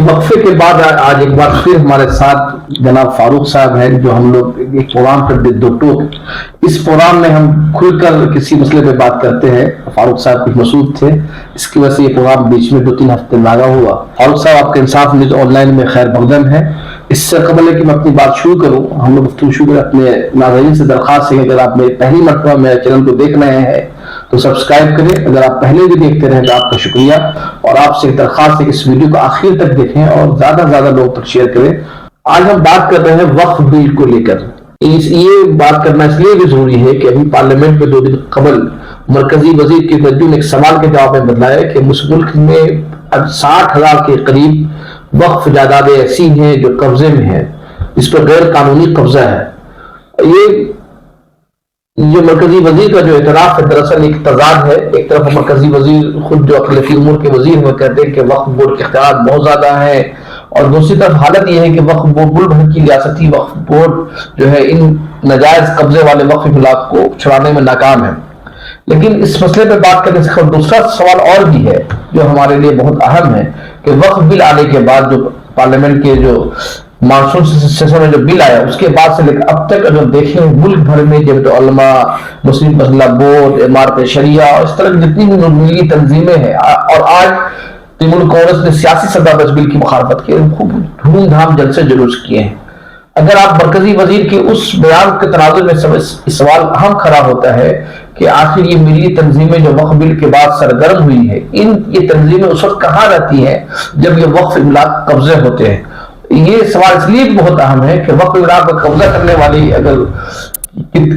वक्फे के बाद आज एक बार फिर हमारे साथ जनाब फारूक साहब हैं, जो हम लोग एक प्रोग्राम करते दो टोक। इस प्रोग्राम में हम खुलकर किसी मसले पे बात करते हैं। फारूक साहब कुछ मसरूफ थे, इसकी वजह से ये प्रोग्राम बीच में 2-3 हफ्ते लागा हुआ। फारूक साहब, आपके इंसाफ न्यूज ऑनलाइन में खैर मकदम है। इससे कबल है कि मैं अपनी बात शुरू करूँ, हम लोग गुफ्तगू शुरू करें, अपने नाज़रीन से दरख्वास्त है कि अगर आप मेरी पहली मरतबा मेरे चैनल को देख रहे हैं तो सब्सक्राइब करें। अगर आप पहले भी देखते रहे तो आपका शुक्रिया, और आपसे एक दरख्वास्त है कि इस वीडियो को आखिर तक देखें और ज्यादा से ज्यादा लोगों तक शेयर करें। आज हम बात कर रहे हैं वक्फ बिल को लेकर। ये बात करना इसलिए भी जरूरी है कि अभी पार्लियामेंट में 2 दिन कबल मरकजी वजीर की तवज्जो ने एक सवाल के जवाब में बताया कि मुल्क में 60,000 के करीब वक्फ जायदादें ऐसी हैं जो कब्जे में है, इस पर गैर कानूनी कब्जा है। ये जो मरकजी वजीर का जो एतराफ है दरअसल एक तजाद है। एक तरफ मरकजी वजीर खुद जो अखिलती उमूर के वजीर वो कहते हैं कि वक्फ बोर्ड के इख्तियार बहुत ज्यादा है, और दूसरी तरफ हालत यह है कि वक्फ बोर्ड मुल्क भर की रियासती वक्फ बोर्ड जो है इन नाजायज कब्जे वाले वक्फ इमलाक को छुड़ाने में नाकाम है। लेकिन इस मसले पर बात करने से दूसरा सवाल और भी है जो हमारे लिए बहुत अहम है कि वक्फ बिल आने के बाद, जो पार्लियामेंट के जो मानसून सेशन में जो बिल आया उसके बाद से लेकर अब तक अगर देखें मुल्क भर में जमीयत उलमा, मुस्लिम मसला बोर्ड, इमारत शरिया और इस तरह की जितनी भी मिली तंजीमें हैं, और आज तृणमूल कांग्रेस ने सियासी सतह पर इस बिल की मुखालफत की, खूब धूमधाम जलसे जुलूस किए हैं। अगर आप मरकजी वजीर के उस बयान के तनाजुर में सवाल अहम खड़ा होता है कि आखिर ये मिली तंजीमें जो वक्फ बिल के बाद सरगर्म हुई है, ये तंजीमें उस वक्त कहाँ रहती हैं जब ये वक्फ इमलाक कब्जे होते हैं। ये सवाल इसलिए बहुत अहम है कि वक्फ इमलाक पर कब्जा करने वाली अगर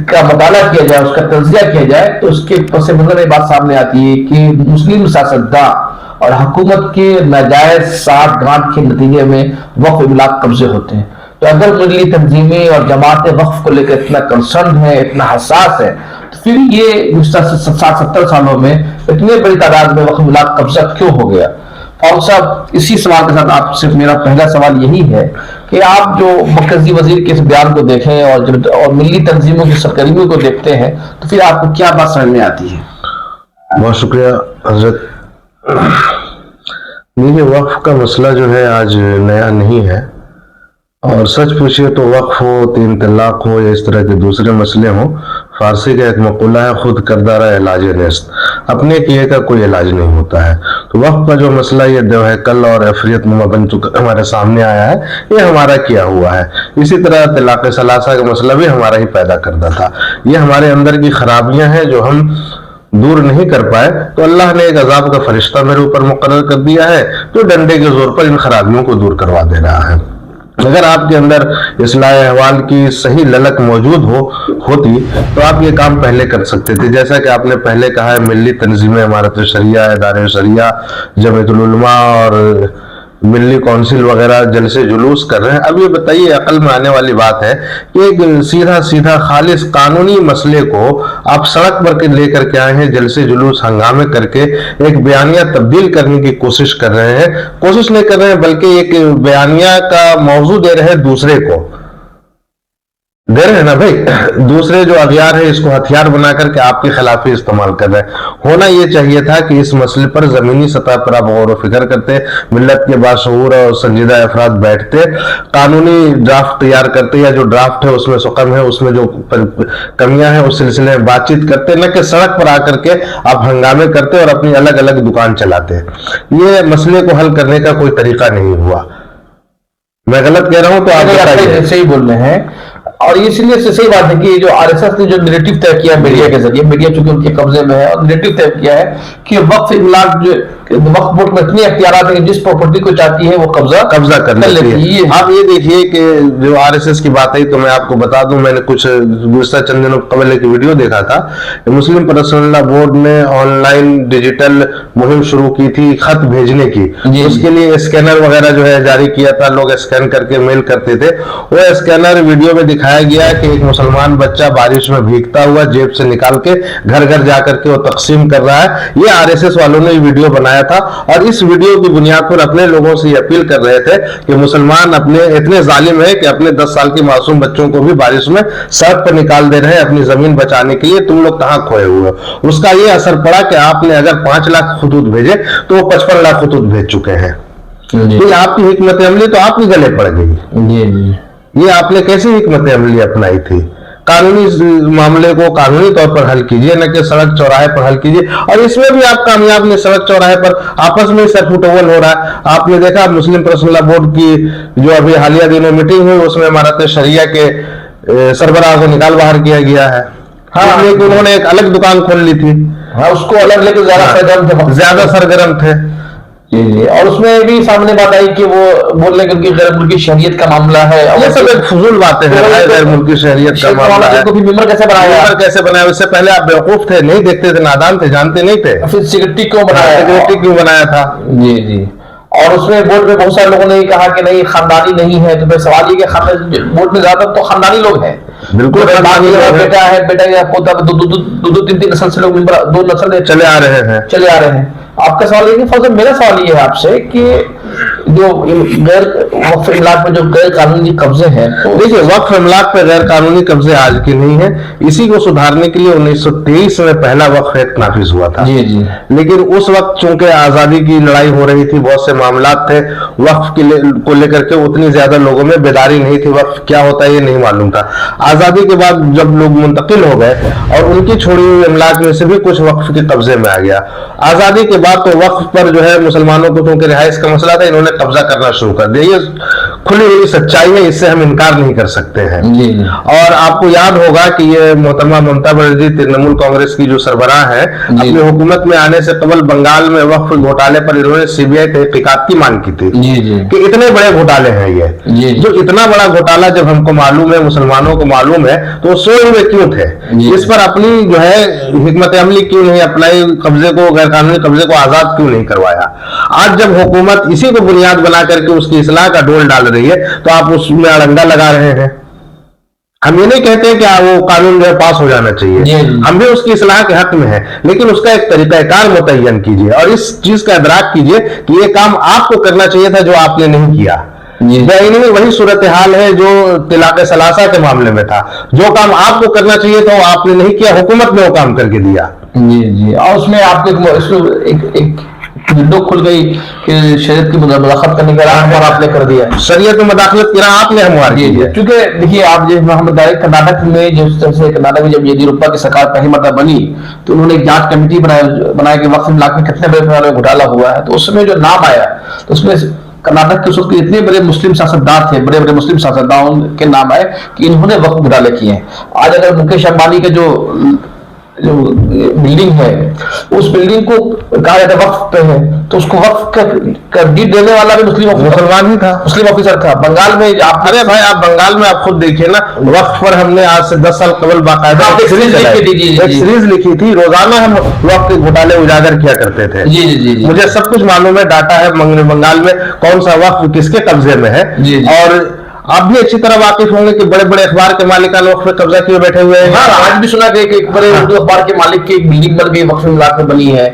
का मुताला किया जाए, उसका तज्जिया किया जाए, तो उसके पस मंजर ये बात सामने आती है कि मुस्लिम सियासतदान और हुकूमत के नाजायज साठ गांठ के नतीजे में वक्फ इमलाक कब्जे होते हैं। तो अगर मिली तंजीमें और जमातें वक्फ को लेकर इतना कंसर्न है, इतना हसास है, तो फिर ये गुज़श्ता 60-70 सालों में इतने बड़ी तादाद में वक्फ इमलाक कब्जा क्यों हो गया। और साहब, इसी सवाल के साथ आपसे मेरा पहला सवाल यही है कि आप जो मरकजी वजीर के इस बयान को देखें और मिली तंजीमों की सरगर्मियों को देखते हैं तो फिर आपको क्या बात समझ में आती है? बहुत शुक्रिया हजरत। देखिए, वक्फ का मसला जो है आज नया नहीं है, और सच पूछिए तो वक्फ हो, 3 तलाक हो या इस तरह के दूसरे मसले हो, फारसी का एक मक़ूला है, खुद करदारा इलाज नेस्त, अपने किए का कोई इलाज नहीं होता है। तो वक्फ का जो मसला ये जो है कल और अफरियत नुमा बन चुका हमारे सामने आया है, ये हमारा किया हुआ है। इसी तरह तलाक़ सलासा का मसला भी हमारा ही पैदा करता था। ये हमारे अंदर की खराबियां हैं जो हम दूर नहीं कर पाए, तो अल्लाह ने एक अजाब का फरिश्ता मेरे ऊपर मुकर्रर कर दिया है जो डंडे के जोर पर इन खराबियों को दूर करवा दे रहा है। अगर आपके अंदर इस्लाह अहवाल की सही ललक मौजूद होती तो आप ये काम पहले कर सकते थे। जैसा कि आपने पहले कहा है, मिली तंजीमें, इमारत शरिया, इदारे शरिया, जमीयतुल उलमा और मिली काउंसिल वगैरह जलसे जुलूस कर रहे हैं। अब ये बताइए, अकल में आने वाली बात है कि एक सीधा खालिस कानूनी मसले को आप सड़क पर लेकर के आए हैं, जलसे जुलूस हंगामे करके एक बयानिया तब्दील करने की कोशिश कर रहे हैं। कोशिश नहीं कर रहे हैं बल्कि एक बयानिया का मौजू दे रहे हैं दूसरे को, दे रहे हैं ना भाई, दूसरे जो अगियार है इसको हथियार बना करके आपके खिलाफ ही इस्तेमाल कर रहे हैं। होना ये चाहिए था कि इस मसले पर जमीनी सतह पर आप गौर व फिक्र करते, मिल्लत के बाशऊर और संजीदा अफराद बैठते, कानूनी ड्राफ्ट तैयार करते, या जो ड्राफ्ट है उसमें सुकम है, उसमें जो कमियां हैं उस सिलसिले में बातचीत करते, न कि सड़क पर आकर के आप हंगामे करते और अपनी अलग अलग दुकान चलाते। ये मसले को हल करने का कोई तरीका नहीं हुआ। मैं गलत कह रहा हूं तो आप सही बोल रहे हैं, और इसलिए सही बात है कि जो आरएसएस ने जो नैरेटिव तय किया मीडिया के जरिए, मीडिया चूंकि उनके कब्जे में है, और नैरेटिव तय किया है कि वक्फ इमलाक जो वक्फ बोर्ड में इतनी इख्तियारात है कि जिस प्रॉपर्टी को चाहती है वो कब्जा कर लेती है। आप ये देखिए कि जो आरएसएस की बात है, तो मैं आपको बता दूं, मैंने कुछ गुज़श्ता चंद दिनों कबल एक वीडियो देखा था। मुस्लिम पर्सनल लॉ बोर्ड ने ऑनलाइन डिजिटल मुहिम शुरू की थी खत भेजने की। उसके लिए स्कैनर वगैरह जो है जारी किया था, लोग स्कैन करके मेल करते थे। वो स्कैनर वीडियो में दिखाया गया कि एक मुसलमान बच्चा बारिश में भीगता हुआ जेब से निकाल के घर घर जाकर के वो तकसीम कर रहा है। ये आरएसएस वालों ने वीडियो बनाया था, और इस वीडियो की बुनियाद पर अपने लोगों से अपील कर रहे थे कि मुसलमान अपने इतने जालिम है कि अपने 10 साल के मासूम बच्चों को भी बारिश में सड़क पर निकाल दे रहे हैं अपनी जमीन बचाने के लिए। तुम लोग कहां खोए हुए हो। उसका ये असर पड़ा कि आपने अगर 5 लाख खतूत भेजे तो वो 55 लाख खतूत भेज चुके हैं। कि आपकी हिकमत अमली तो आपके गले पड़ गई। जी जी। ये आपने कैसी हिकमत अमली अपनाई थी? कानूनी मामले को कानूनी तौर पर हल कीजिए, न कि सड़क चौराहे पर हल कीजिए। और इसमें भी आप कामयाब नहीं, सड़क चौराहे पर आपस में सरफुटोवल हो रहा है। आपने देखा मुस्लिम पर्सनल लॉ बोर्ड की जो अभी हालिया दिनों मीटिंग हुई, उसमें इमारत शरिया के सरबराह को निकाल बाहर किया गया है। हाँ, लेकिन उन्होंने एक अलग दुकान खोल ली थी। हाँ, उसको अलग लेकर ज्यादा सरगर्म थे। जी जी। और उसमें भी सामने बात आई कि वो बोल रहे कि उनकी गैर मुल्की शहरियत का मामला है। ये सब एक फजूल बातें हैं। गैर मुल्की शहरियत का मामला है। मेंबर कैसे बनाया? मेंबर कैसे बनाया? उससे पहले आप बेवकूफ थे, नहीं देखते थे, नादान थे, जानते नहीं थे। फिर सिक्योरिटी क्यों बनाया? सिक्योरिटी क्यों बनाया था? जी जी। और उसमें बोर्ड में बहुत सारे लोगों ने कहा कि नहीं खानदानी नहीं है, तो फिर सवाल ये कि बोर्ड में ज्यादा तो खानदानी लोग हैं। बिल्कुल, बेटा है, बेटा या पोता, दो तीन नस्ल से लोग दो नस्ल चले आ रहे हैं। आपका सवाल ये फौज, मेरा सवाल ये है आपसे कि जो गैर वक्फ इमलाक में जो गैर कानूनी कब्जे हैं, तो देखिए वक्फ इमलाक पे गैर कानूनी कब्जे आज के नहीं है। इसी को सुधारने के लिए 1923 में पहला वक्फ एक्ट नाफिज हुआ था। जी जी। लेकिन उस वक्त चूंकि आजादी की लड़ाई हो रही थी, बहुत से मामलात थे, वक्फ को लेकर के उतनी ज्यादा लोगों में बेदारी नहीं थी, वक्फ क्या होता है ये नहीं मालूम था। आजादी के बाद जब लोग मुंतकिल हो गए और उनकी छोड़ी हुई इमलाक में से भी कुछ वक्फ के कब्जे में आ गया। आजादी के बाद तो वक्फ पर जो है मुसलमानों को चूंकि रिहाइश का मसला था, इन्होंने कब्जा करना शुरू कर दिया। ये खुली हुई सच्चाई है, इससे हम इनकार नहीं कर सकते हैं। और आपको याद होगा कि ये मोहतरमा ममता बनर्जी तृणमूल कांग्रेस की जो सरबराह है, अपनी हुकूमत में आने से कबल बंगाल में वक्फ घोटाले पर इन्होंने सीबीआई तहकीकात की मांग की थी कि इतने बड़े घोटाले हैं ये। जो इतना बड़ा घोटाला जब हमको मालूम है, मुसलमानों को मालूम है, तो सोच में क्यों थे? इस पर अपनी जो है हिकमत अमली क्यों नहीं अपनाई? कब्जे को, गैर कानूनी कब्जे को आजाद क्यों नहीं करवाया? आज जब हुकूमत इसी को बुनियाद बना करके उसकी इस्लाह का डोल डाल रही है, तो आप उसमें अड़ंगा लगा रहे हैं। हम ये नहीं कहते हैं कि वो कानून जो है पास हो जाना चाहिए, हम भी उसकी इस्लाह के हक में है, लेकिन उसका एक तरीकाकार मुतय्यन कीजिए और इस चीज का इदराक कीजिए कि ये काम आपको करना चाहिए था जो आपने नहीं किया। वही सूरत हाल है जो तिलाक़े सलासा के मामले में था। जो काम आपको करना चाहिए था वो आपने नहीं किया, हुकूमत ने वो काम करके दिया। जी जी। और उसमें आपको एक विंडो खुल गई कि शरीयत की मुदाखलत करने का राह आपने कर दिया। शरीयत में मुदाखलत की राह आपने हमवार की है। क्योंकि देखिए आप हम कर्नाटक में जिस तरह से कर्नाटक में जब येदियुरप्पा की सरकार पहली मरतबा बनी, तो उन्होंने एक जांच कमेटी बनाया कि वक्फ इमलाक में कितने बड़े घोटाला हुआ है। तो उसमें जो नाम आया, तो उसमें कर्नाटक के उस वक्त इतने बड़े मुस्लिम सियासतदान थे, बड़े बड़े मुस्लिम सियासतदानों के नाम आए कि इन्होंने वक्फ घोटाले किए हैं। आज अगर मुकेश अंबानी के जो बिल्डिंग है, उस बिल्डिंग को कहा जाता है वक्फ पे है, तो उसको वक्फ का डीड देने वाला भी मुसलमान ही था, मुस्लिम ऑफिसर था। बंगाल में अरे भाई आप बंगाल में आप खुद देखिए ना, वक्फ पर हमने आज से 10 साल कबल बाकायदा एक सीरीज लिखी थी। रोजाना हम वक्फ के घोटाले उजागर किया करते थे। जी। मुझे सब कुछ मालूम है, डाटा है बंगाल में कौन सा वक्फ किसके कब्जे में है। और आप भी अच्छी तरह वाकिफ होंगे कि बड़े बड़े अखबार के मालिकान वक्फ पे कब्जा किए बैठे हुए हैं। आज भी सुना कि एक बड़े उर्दू अखबार के मालिक की एक बिल्डिंग बन गई, वक्फ इमलाक में बनी है।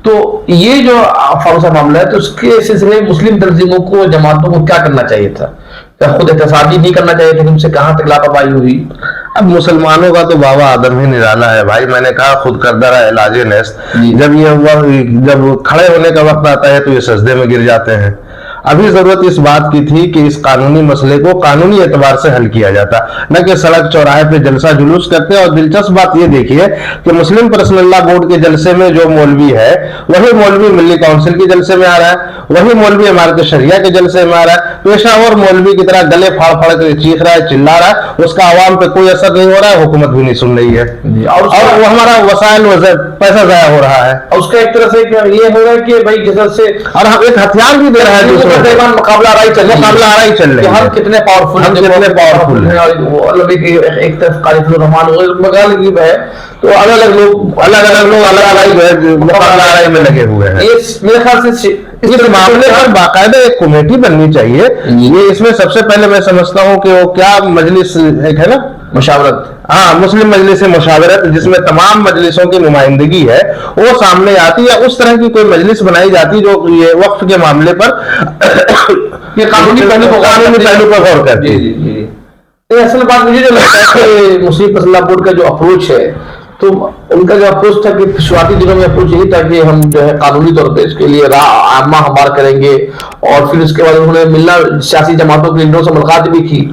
तो ये जो फारूक साहब मामला है, तो उसके सिलसिले में मुस्लिम तंजीमों को, जमातों को क्या करना चाहिए था? क्या खुद एहतसाबी नहीं करना चाहिए था? उनसे कहां तक लापरवाही हुई? अब मुसलमानों का तो बाबा आदम ही निराला है भाई। मैंने कहा खुद करदरा इलाज नेस्त, जब खड़े होने का वक्त आता है तो ये सजदे में गिर जाते हैं। अभी जरूरत इस बात की थी कि इस कानूनी मसले को कानूनी एतबार से हल किया जाता, न कि सड़क चौराहे पे जलसा जुलूस करते। और दिलचस्प बात ये देखिए कि मुस्लिम पर्सनल लॉ बोर्ड के जलसे में जो मौलवी है, वही मौलवी मिल्ली काउंसिल के जलसे में आ रहा है, वही मौलवी इमारत शरिया के जलसे में आ रहा है। पेशावर मौलवी की तरह गले फाड़ फाड़ कर चीख रहा है, चिल्ला रहा है, उसका आवाम पे कोई असर नहीं हो रहा है, हुकूमत भी नहीं सुन रही है, और वो हमारा वसाइल पैसा जाया हो रहा है। उसका एक तरह से ये हो रहा है कि भाई जैसे से, और हम एक हथियार भी दे रहा है, मुकाबला आ रही चल रही है, हम कितने पावरफुल हैं। एक तरफ कारिफुर रहमान मगाल है, तो अलग अलग लोग मुकाबला में लगे हुए हैं। मेरे ख्याल से इस मामले पर बाकायदा एक कमेटी बननी चाहिए। ये इसमें सबसे पहले मैं समझता हूँ कि वो क्या मजलिस एक है ना, मुशावरत, हाँ मुस्लिम मजलिस मुशावरत, जिसमें तमाम मजलिसों की नुमाइंदगी है, वो सामने आती है। उस तरह की कोई मजलिस बनाई जाती जो ये वक्फ के मामले पर ये कानूनी पहलू पर गौर करती है। असल बात मुझे जो लगता है कि मुस्लिम पर्सनल लॉ बोर्ड का जो अप्रोच है तो उनका जो अप्रोच था कि शुरुआती दिनों में अप्रोच यही था कि हम जो है कानूनी तौर पे इसके लिए आमा हमार करेंगे, और फिर उसके बाद उन्होंने मिलना सियासी जमातों के लीडरों से मुलाकात भी की,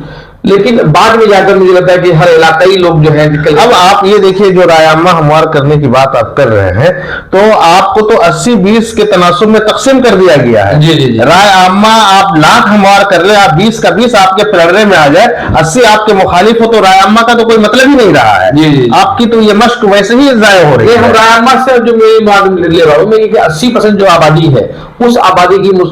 लेकिन बाद में जाकर मुझे लगता है कि हर इलाकाई लोग जो है अब आप ये देखिए, जो राय आमा हमवार करने की बात आप कर रहे हैं, तो आपको तो 80-20 के तनासुब में तकसीम कर दिया गया है। जी जी जी। राय आमा आप लाख हमवार कर ले, आप 20 का 20 आपके प्रणय में आ जाए, 80 आपके मुखालिफ हो, तो राय आमा का तो कोई मतलब ही नहीं रहा है। जी जी। आपकी तो ये मश्क वैसे ही जाया हो रही है। हम राय आमा से जो मेरी बात ले रहा हूँ मैं, कि 80% जो आबादी है, उस आबादी की जो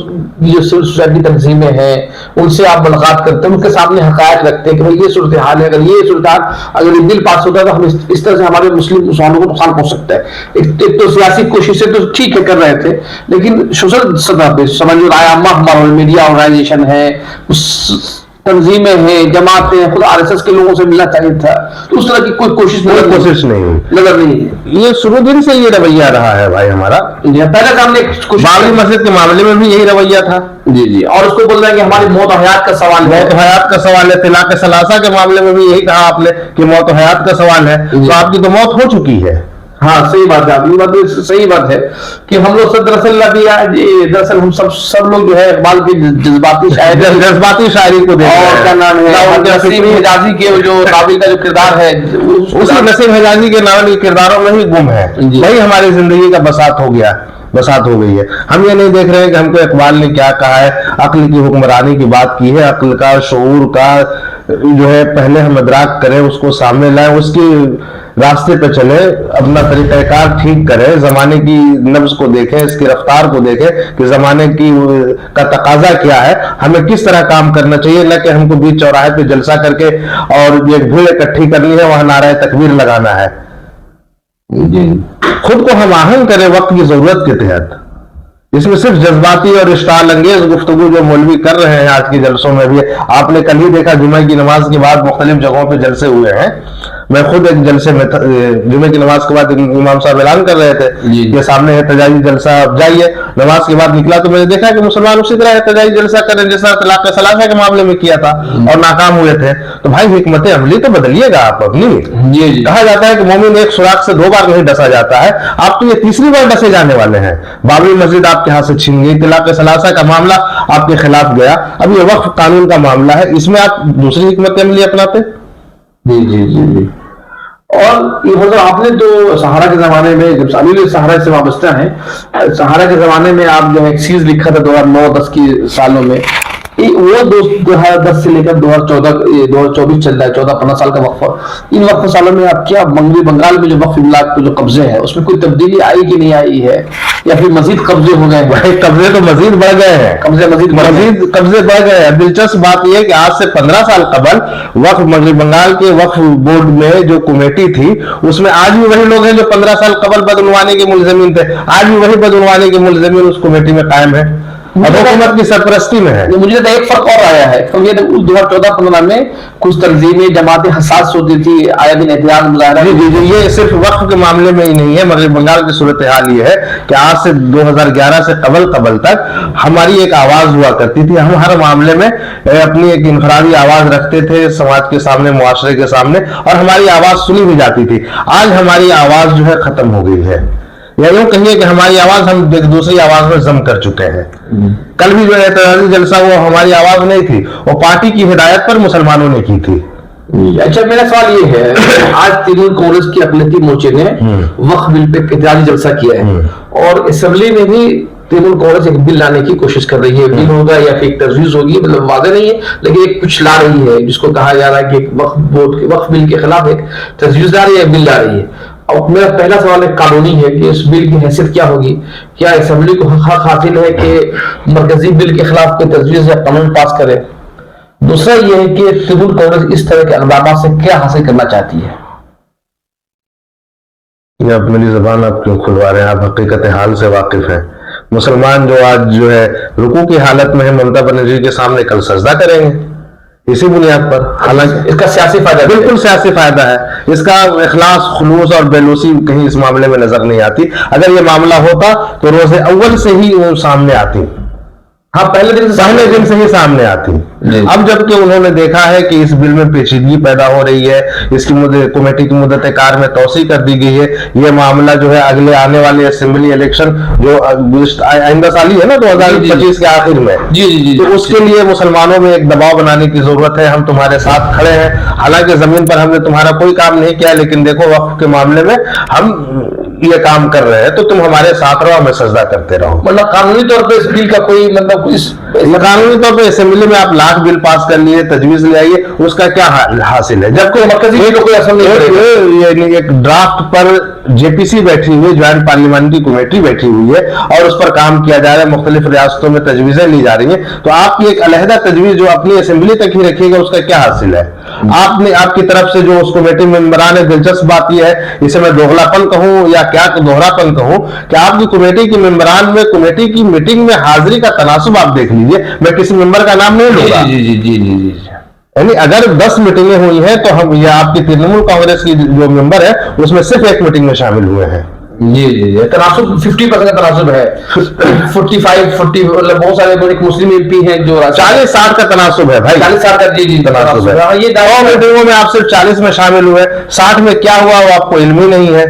सिविल सोसाइटी तंजीमें हैं, उनसे आप मुलाकात करते हैं, उनके सामने हकायत रखते हैं कि भाई ये सूरत हाल है, अगर ये सूरत हाल, अगर ये बिल पास होता है तो हम इस तरह से हमारे मुसलमानों को नुकसान पहुंच सकता है। एक तो सियासी कोशिशें तो ठीक है कर रहे थे, लेकिन सोशल सतह पे समझो राय आमा हमारा मीडिया ऑर्गेनाइजेशन है, तंजीमें हैं, जमातें हैं, खुद आरएसएस के लोगों से मिलना चाहिए था, तो उस तरह की कोई कोशिश नहीं हुई, नजर नहीं है। ये शुरू दिन से ये रवैया रहा है भाई हमारा। पहले हमने बाबरी मस्जिद के मामले में भी यही रवैया था। जी जी, और उसको बोल रहे हैं कि हमारी मौत और हयात का सवाल है, मौत हयात का सवाल है। तिलाक सलासा के मामले में भी यही कहा आपने कि मौत हयात का सवाल है, तो आपकी तो मौत हो चुकी है। हाँ सही बात है, आपकी बात सही बात है कि हम लोग दरअसल हम सब लोग जो है इकबाल की जज्बाती शायरी को देख रहे हैं, और क्या नाम है नसीम हिजाजी के जो काबिल का जो किरदार है, उसी नसीम हिजाजी के नाम के किरदारों में ही गुम है, वही हमारी जिंदगी का बसात हो गई है। हम ये नहीं देख रहे हैं कि हमको इकबाल ने क्या कहा है, अक्ल की हुक्मरानी की बात की है, अक्ल का शऊर का जो है पहले हम इदराक करें, उसको सामने लाएं, उसकी रास्ते पे चले, अपना तरीकाकार ठीक करें, जमाने की नब्ज को देखें, इसकी रफ्तार को देखें कि जमाने की का तकाजा क्या है, हमें किस तरह काम करना चाहिए, न कि हमको बीच चौराहे पे जलसा करके और एक भीड़ इकट्ठी करनी है, वहां नारा तकबीर लगाना है। खुद को हम आहंग करें वक्त की जरूरत के तहत। इसमें सिर्फ जज्बाती और इश्ताल अंगेज गुफ्तगू जो मौलवी कर रहे हैं आज के जलसों में भी, आपने कल ही देखा जुमे की नमाज के बाद मुख्तलिफ जगहों पे जलसे हुए हैं। मैं खुद एक जलसे में जुमे की नमाज के बाद इमाम साहब ऐलान कर रहे थे कि सामने एहतजाजी जलसा, अब जाइए। नमाज के बाद निकला तो मैंने देखा कि मुसलमान उसी तरह एहतजाजी जलसा करें जैसा तलाक सलासा के मामले में किया था और नाकाम हुए थे। तो भाई हिकमत अमली तो बदलिएगा आप अपनी। कहा जाता है कि मोमिन एक सुराख से 2 बार नहीं डसा जाता है, आप तो ये तीसरी बार डसे जाने वाले हैं। बाबरी मस्जिद आपके हाथ से छीन गई, तलाक सलासा का मामला आपके खिलाफ गया, अब ये वक्फ कानून का मामला है, इसमें आप दूसरी हिकमत अमली अपनाते। जी जी जी जी। और ये मतलब आपने तो सहारा के जमाने में, जब अली सहारा से वाबस्ता है, सहारा के जमाने में आप जो एक्सीज लिखा था 2009-10 की सालों में, वो 2010 से लेकर 2024 चल रहा है, 14-15 साल का वक्फा। इन वक्फ सालों में आप क्या बंगाल में जो वक्फ इमलाक पे जो कब्जे है उसमें कोई तब्दीली आई कि नहीं आई है, या फिर मजीद कब्जे हो गए? भाई कब्जे तो मजीद बढ़ गए हैं, कब्जे बढ़ गए हैं। दिलचस्प बात यह है कि आज से 15 साल कबल वक्फ मगरबी बंगाल के वक्फ बोर्ड में जो कमेटी थी, उसमें आज भी वही लोग हैं जो 15 साल कबल बदउनवानी के मुलजमीन थे, आज भी वही बदउनवानी के मुलजमीन उस कमेटी में कायम है और हुकूमत की सरपरस्ती में है। मुझे तो एक फर्क और आया है, क्योंकि 2014-15 में कुछ तंजीमें जमातें हसास होती थी, आया दिन एहतियात मुजाहरा। ये सिर्फ वक्फ के मामले में ही नहीं है, मगरबी बंगाल की सूरत हाल ये है कि आज से 2011 से कबल तक हमारी एक आवाज हुआ करती थी। हम हर मामले में अपनी एक इनफरादी आवाज रखते थे समाज के सामने, मुआशरे के सामने, और हमारी आवाज सुनी भी जाती थी। आज हमारी आवाज जो है खत्म हो गई है, या यूं कहिए कि हमारी आवाज हम दूसरी आवाज में जम कर चुके हैं। कल भी जो एहतजाजी जलसा वो हमारी आवाज नहीं थी, वो पार्टी की हिदायत पर मुसलमानों ने की थी। अच्छा, मेरा सवाल ये है, आज तृणमूल कांग्रेस की अक़लियती मोर्चे ने वक्फ बिल पे एहतजाजी जलसा किया है, और असेंबली में भी तृणमूल कांग्रेस एक बिल लाने की कोशिश कर रही है। बिल होगा या फिर तजवीज होगी, मतलब वाज़ेह नहीं है, लेकिन एक कुछ ला रही है जिसको कहा जा रहा है कि वक्फ बिल के खिलाफ एक तजवीज ला रही है, बिल ला रही है। और मेरा पहला सवाल एक कानूनी है कि इस बिल की हैसियत क्या होगी? क्या असेंबली को हक हासिल है कि मरकजी बिल के खिलाफ कोई तजवीज या कानून पास करे? दूसरा यह है कि तृणमूल कांग्रेस इस तरह के अक़दाम से क्या हासिल करना चाहती है? ये आप मेरी जुबान आप क्यों खुलवा रहे हैं? आप हकीकत हाल से वाकिफ हैं। मुसलमान जो आज जो है रुकू की हालत में है, ममता बनर्जी के सामने कल सजदा करेंगे इसी बुनियाद पर। हालांकि इसका सियासी फायदा, बिल्कुल सियासी फायदा है, इसका इखलास, खुलूस और बेलूसी कहीं इस मामले में नजर नहीं आती। अगर ये मामला होता तो रोज़े अव्वल से ही वो सामने आती। हाँ, पहले दिन से ही सामने आती। अब जबकि उन्होंने देखा है कि इस बिल में पेचीदगी पैदा हो रही है, इसकी कमेटी की मुद्दत कार में तौसी कर दी गई है, ये मामला जो है अगले आने वाले असेंबली इलेक्शन जो आइंदा साल ही है ना 2025 के आखिर में, जी, तो उसके लिए मुसलमानों में एक दबाव बनाने की जरूरत है। हम तुम्हारे साथ खड़े हैं, हालांकि जमीन पर हमने तुम्हारा कोई काम नहीं किया, लेकिन देखो वक्फ के मामले में हम ये काम कर रहे हैं, तो तुम हमारे साथ रहो, हमें सजदा करते रहो। मतलब कानूनी तौर पे इस बिल का कोई मतलब कानूनी तौर पे असेंबली में आप लाख बिल पास कर लिए, तजवीज ले आइए, उसका क्या हासिल है? जबकि कोई असर नहीं, एक ड्राफ्ट पर जेपीसी बैठी हुई है, ज्वाइंट पार्लियामेंट्री कमेटी बैठी हुई है और उस पर काम किया जा रहा है, मुख्तलिफ रियासतों में तजवीजें ली जा रही हैं, तो आपकी एक अलहदा तजवीज जो अपनी असेंबली तक ही रखिएगा, उसका क्या हासिल है? आपने आपकी तरफ से जो उस कमेटी मेंबरान है, दिलचस्प बात यह है, इसे मैं दोगलापन कहूं या क्या दोहरापन कहूं, कि आपकी कमेटी के मेंबरान में कमेटी की मीटिंग में हाजिरी का तनासुब आप देख लीजिए। मैं किसी मेंबर का नाम नहीं लूंगा, जी, यानी अगर 10 मीटिंगें हुई हैं तो हम या आपकी तृणमूल कांग्रेस की जो मेंबर है उसमें सिर्फ एक मीटिंग में शामिल हुए हैं। जी, तनासुब 50% का तनासुब है, 45-40 मतलब बहुत सारे मुस्लिम एमपी हैं जो 40-60 का तनासुब है भाई, 40-60 का जी तनासुब है। ये 2 मीटिंगों में आप सिर्फ 40 में शामिल हुए, 60 में क्या हुआ वो आपको इल्म ही नहीं है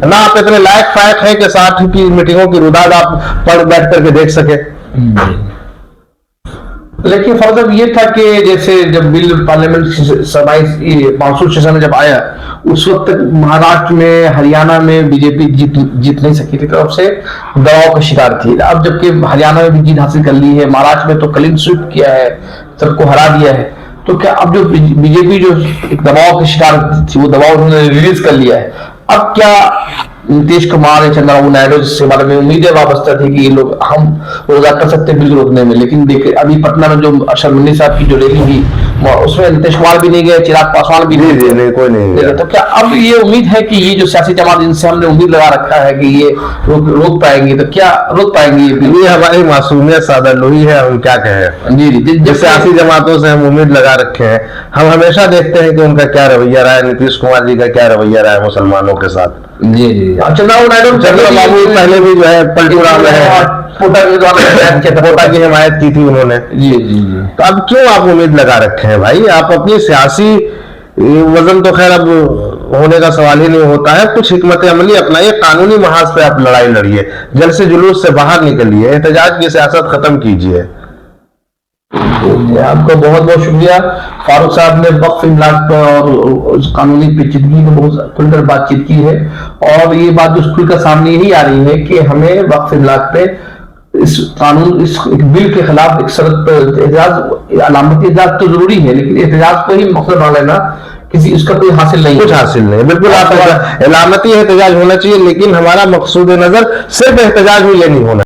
ना, आप इतने लायक फायक है कि 60 की मीटिंगों की रुदाद आप पढ़ बैठ करके देख सके। लेकिन फर्क ये था कि जैसे जब बिल पार्लियामेंट मानसून सेशन में जब आया, उस वक्त तक महाराष्ट्र में, हरियाणा में बीजेपी जीत नहीं सकी थी, तरफ से दबाव का शिकार थी। अब जबकि हरियाणा में भी जीत हासिल कर ली है, महाराष्ट्र में तो क्लीन स्वीप किया है, सबको हरा दिया है, तो क्या अब जो बीजेपी जो एक दबाव का शिकार थी, वो दबाव उन्होंने रिलीज कर लिया है। अब क्या नीतीश कुमार या चंद्रबाबू नायडू जिसके बारे में उम्मीदें वाबस्ता थी कि ये लोग हम रोजा कर सकते हैं बिल रोकने में, लेकिन देखिए अभी पटना में जो अरशद मंडी साहब की जो रैली हुई उसमें नीतीश कुमार भी नहीं गए, चिराग पासवान भी नहीं, कोई नहीं गया। तो क्या अब ये उम्मीद है कि ये जो सियासी जमात जिनसे हमने उम्मीद लगा रखा है कि ये रोक पाएंगे, तो क्या रोक पाएंगे ये बिल? ये हमारी मासूमियत सादा लोही है, हम क्या कहें। जी, सियासी जमातों से हम उम्मीद लगा रखे हैं, हम हमेशा देखते हैं कि उनका क्या रवैया रहा है, नीतीश कुमार जी का क्या रवैया रहा है मुसलमानों के साथ। जी, चंद्रबाबू नायडू पहले भी जो है पलटूरा में है, पोटा की हिमायत की थी उन्होंने। जी, तो अब क्यों आप उम्मीद लगा रखे हैं भाई? आप अपनी सियासी वजन तो खैर अब होने का सवाल ही नहीं होता है, कुछ हिकमत अमली अपनाइए, कानूनी महाज पे आप लड़ाई लड़िए, जल से जुलूस से बाहर निकलिए, एहतजाज की सियासत खत्म कीजिए। आपका बहुत बहुत शुक्रिया। फारूक साहब ने वक्फ इमलाक पर और कानूनी पेचीदगी पर बहुत खुलकर बातचीत की है, और ये बात जो खुलकर सामने यही आ रही है कि हमें वक्फ इमलाक पे इस कानून, इस बिल के खिलाफ एक शर्त पर एहतजाज, अलामती एहतजाज तो जरूरी है, लेकिन एहतजाज को ही मकसद बना लेना किसी इसका कोई हासिल नहीं, कुछ हासिल नहीं। बिल्कुल आप अलामती एहतजाज होना चाहिए, लेकिन हमारा मकसूद नजर सिर्फ एहतजाज में ये नहीं होना।